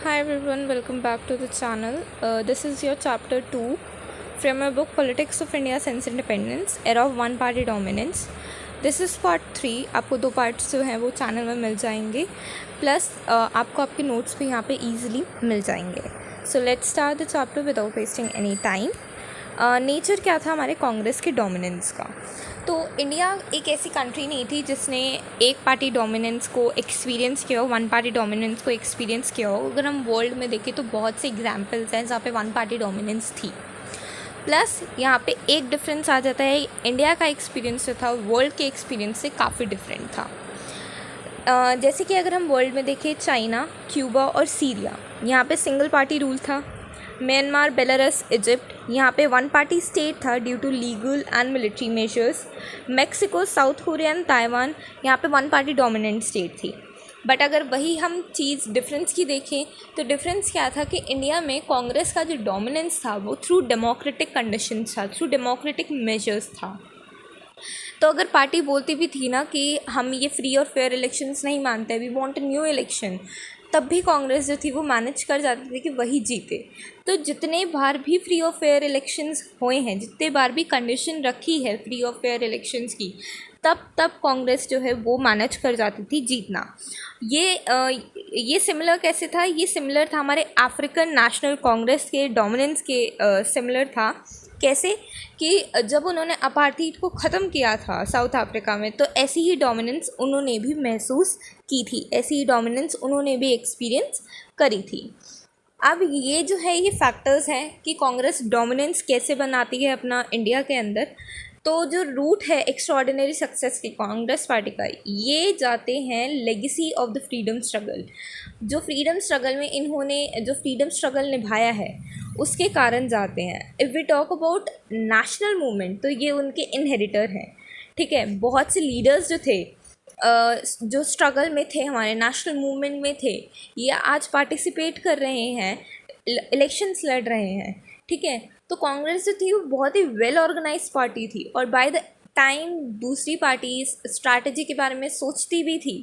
Hi everyone, welcome back to the channel. This is your chapter 2 from my book Politics of India Since Independence, Era of One Party Dominance. This is part 3. आपको 2 parts जो हैं वो channel में मिल जाएंगे, plus आपको आपके notes भी यहाँ पे ईजिली मिल जाएंगे. So let's start the chapter without wasting any time. Nature क्या था हमारे कांग्रेस के डोमिनेंस का. तो इंडिया एक ऐसी कंट्री नहीं थी जिसने एक पार्टी डोमिनेंस को एक्सपीरियंस किया हो, वन पार्टी डोमिनेंस को एक्सपीरियंस किया हो. अगर हम वर्ल्ड में देखें तो बहुत से एग्जांपल्स हैं जहाँ पे वन पार्टी डोमिनेंस थी. प्लस यहाँ पे एक डिफरेंस आ जाता है, इंडिया का एक्सपीरियंस जो था वर्ल्ड के एक्सपीरियंस से काफ़ी डिफरेंट था. जैसे कि अगर हम वर्ल्ड में देखें, चाइना, क्यूबा और सीरिया, यहाँ पे सिंगल पार्टी रूल था. म्यांमार, बेलारस, इजिप्ट, यहाँ पे वन पार्टी स्टेट था due to legal and military measures. Mexico, South Korea and Taiwan, यहाँ पे वन पार्टी डोमिनेंट स्टेट थी. बट अगर वही हम चीज़ डिफरेंस की देखें तो डिफरेंस क्या था कि इंडिया में कांग्रेस का जो डोमिनेंस था वो थ्रू डेमोक्रेटिक कंडीशंस था, थ्रू डेमोक्रेटिक मेजर्स था. तो अगर पार्टी बोलती भी थी ना कि हम ये फ्री और फेयर इलेक्शंस नहीं मानते, we want a new election, तब भी कांग्रेस जो थी वो मैनेज कर जाती थी कि वही जीते. तो जितने बार भी फ्री और फेयर इलेक्शंस हुए हैं, जितने बार भी कंडीशन रखी है फ्री और फेयर इलेक्शंस की, तब कांग्रेस जो है वो मैनेज कर जाती थी जीतना. ये सिमिलर कैसे था? ये सिमिलर था हमारे अफ्रीकन नेशनल कांग्रेस के डोमिनेंस के सिमिलर था. कैसे कि जब उन्होंने अपार्थाइड को ख़त्म किया था साउथ अफ्रीका में, तो ऐसी ही डोमिनेंस उन्होंने भी महसूस की थी, ऐसी ही डोमिनेंस उन्होंने भी एक्सपीरियंस करी थी. अब ये जो है ये फैक्टर्स हैं कि कांग्रेस डोमिनेंस कैसे बनाती है अपना इंडिया के अंदर. तो जो रूट है एक्स्ट्राऑर्डिनरी सक्सेस की कांग्रेस पार्टी का, ये जाते हैं legacy of the freedom struggle. जो फ्रीडम स्ट्रगल में इन्होंने जो फ्रीडम स्ट्रगल निभाया है उसके कारण जाते हैं. If we talk about national movement, तो ये उनके इनहेरिटर हैं. ठीक है, बहुत से लीडर्स जो थे जो स्ट्रगल में थे, हमारे नेशनल मूवमेंट में थे, ये आज पार्टिसिपेट कर रहे हैं, इलेक्शंस लड़ रहे हैं. ठीक है, तो कांग्रेस जो थी वो बहुत ही वेल ऑर्गेनाइज पार्टी थी, और बाय द टाइम दूसरी पार्टीज स्ट्रैटेजी के बारे में सोचती भी थी,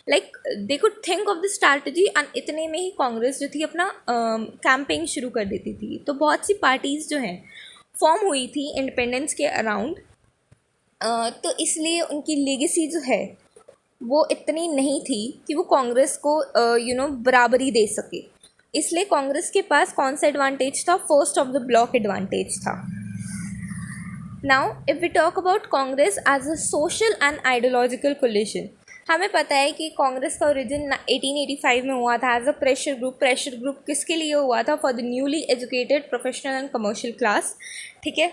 like they could think of the strategy, and इतने में ही कांग्रेस जो थी अपना कैंपेन शुरू कर देती थी. तो बहुत सी पार्टीज़ जो हैं फॉर्म हुई थी इंडिपेंडेंस के अराउंड. तो इसलिए उनकी लेगेसी जो है वो इतनी नहीं थी कि वो कांग्रेस को बराबरी दे सके. इसलिए कांग्रेस के पास कौन सा एडवांटेज था? First of the block advantage था. Now if we talk about Congress as a social and ideological coalition, हमें पता है कि कांग्रेस का ओरिजिन 1885 में हुआ था as a pressure group. Pressure group किसके लिए हुआ था? For the newly educated professional and commercial class. ठीक है,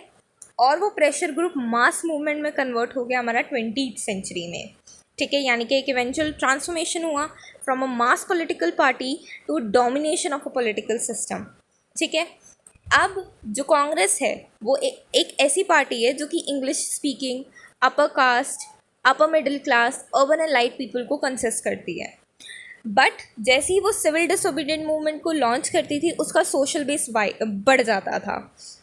और वो प्रेशर ग्रुप मास मूवमेंट में कन्वर्ट हो गया हमारा 20th सेंचुरी में. ठीक है, यानी कि एक इवेंचुअल ट्रांसफॉर्मेशन हुआ from a mass political party to domination of a political system. ठीक है, अब जो कांग्रेस है वो एक ऐसी पार्टी है जो कि English speaking, upper caste, upper middle class, urban and light people को कंसिस्ट करती है. बट जैसे ही वो सिविल डिसोबीडियंट मूवमेंट को लॉन्च करती थी, उसका सोशल बेस बढ़ जाता था.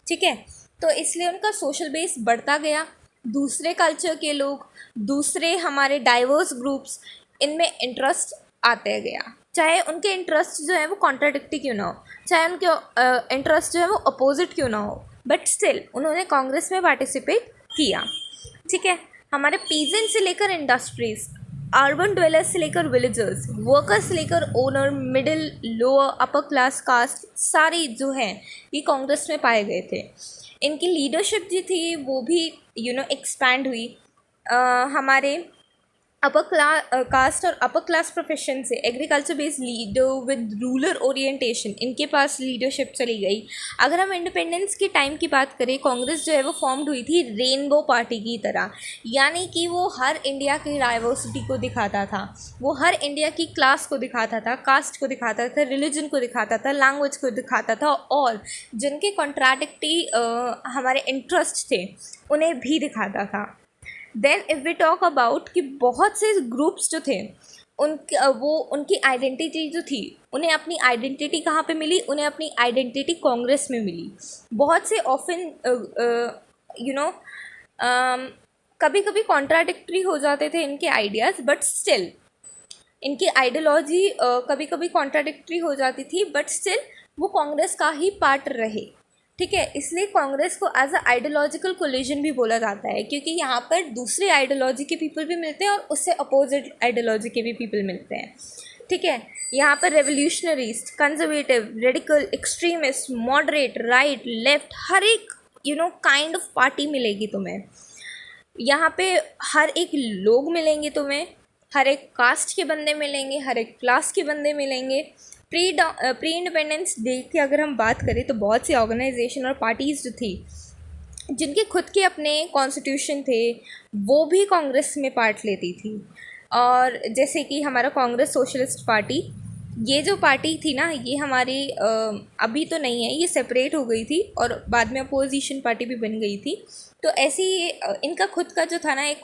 ठीक है, तो इसलिए उनका सोशल बेस बढ़ता गया. दूसरे कल्चर के लोग, दूसरे हमारे डाइवर्स ग्रुप्स, इनमें इंटरेस्ट आते गया. चाहे उनके इंटरेस्ट जो है वो कॉन्ट्राडिक्टी क्यों ना हो, चाहे उनके इंटरेस्ट जो है वो अपोजिट क्यों ना हो, बट स्टिल उन्होंने कांग्रेस में पार्टिसिपेट किया. ठीक है, हमारे पीजेंट से लेकर इंडस्ट्रीज, अर्बन ड्वेलर्स से लेकर विलेजर्स, वर्कर्स से लेकर owner, middle, lower, upper class cast, सारे जो हैं ये कांग्रेस में पाए गए थे. इनकी लीडरशिप जो थी वो भी एक्सपैंड हुई. हमारे अपर कास्ट और अपर क्लास प्रोफेशन से agriculture based leader with rural orientation, इनके पास लीडरशिप चली गई. अगर हम इंडिपेंडेंस के टाइम की बात करें, कांग्रेस जो है वो फॉर्म्ड हुई थी रेनबो पार्टी की तरह, यानी कि वो हर इंडिया की डाइवर्सिटी को दिखाता था, वो हर इंडिया की क्लास को दिखाता था, कास्ट को दिखाता था, रिलीजन को दिखाता था, लैंग्वेज को दिखाता था, और जिनके कॉन्ट्राडिक्टी हमारे इंटरेस्ट थे उन्हें भी दिखाता था. Then if we talk about कि बहुत से ग्रुप्स जो थे उनकी आइडेंटिटी जो थी, उन्हें अपनी आइडेंटिटी कहाँ पे मिली? उन्हें अपनी आइडेंटिटी कांग्रेस में मिली. बहुत से ऑफन कभी कभी कॉन्ट्राडिक्टरी हो जाते थे इनके आइडियाज़, बट स्टिल इनकी आइडियोलॉजी कभी कभी कॉन्ट्राडिक्टरी हो जाती थी, बट स्टिल वो कांग्रेस का ही पार्ट रहे, ठीक है। इसलिए कांग्रेस को एज अ आइडियोलॉजिकल कोलिजन भी बोला जाता है, क्योंकि यहाँ पर दूसरी आइडियोलॉजी के पीपल भी मिलते हैं और उससे अपोजिट आइडियोलॉजी के भी पीपल मिलते हैं, ठीक है। यहाँ पर revolutionaries, conservative, radical, extremist, moderate, right, left, हर एक काइंड ऑफ पार्टी मिलेगी तुम्हें यहाँ पे। हर एक लोग मिलेंगे तुम्हें, हर एक कास्ट के बंदे मिलेंगे, हर एक क्लास के बंदे मिलेंगे। प्री इंडिपेंडेंस डे की अगर हम बात करें तो बहुत सी ऑर्गेनाइजेशन और पार्टीज़ जो थी जिनके खुद के अपने कॉन्स्टिट्यूशन थे वो भी कांग्रेस में पार्ट लेती थी। और जैसे कि हमारा कांग्रेस सोशलिस्ट पार्टी, ये जो पार्टी थी ना, ये हमारी अभी तो नहीं है, ये सेपरेट हो गई थी और बाद में अपोजिशन पार्टी भी बन गई थी। तो ऐसे ही इनका खुद का जो था ना एक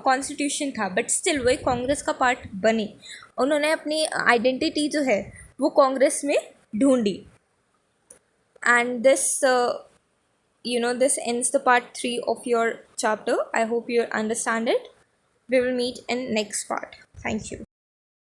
कॉन्स्टिट्यूशन था, बट स्टिल वो एक कांग्रेस का पार्ट बने। उन्होंने अपनी आइडेंटिटी जो है वो कांग्रेस में ढूंढी। And this ends the part 3 of your chapter. I hope you understand it. We will meet in next part. Thank you.